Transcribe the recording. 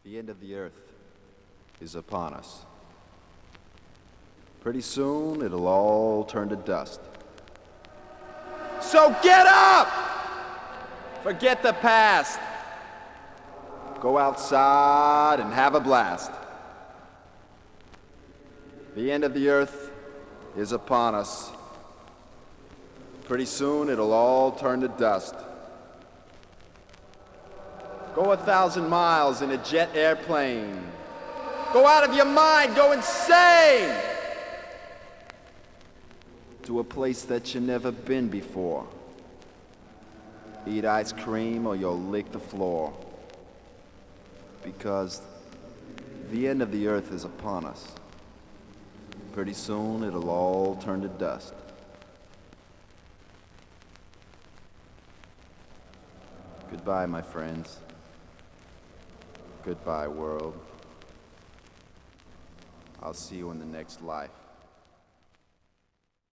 The end of the earth is upon us. Pretty soon, it'll all turn to dust. So get up! Forget the past. Go outside and have a blast. The end of the earth is upon us. Pretty soon, it'll all turn to dust. Go 1,000 miles in a jet airplane. Go out of your mind, go insane! To a place that you've never been before. Eat ice cream or you'll lick the floor. Because the end of the earth is upon us. Pretty soon it'll all turn to dust. Goodbye, my friends. Goodbye, world. I'll see you in the next life.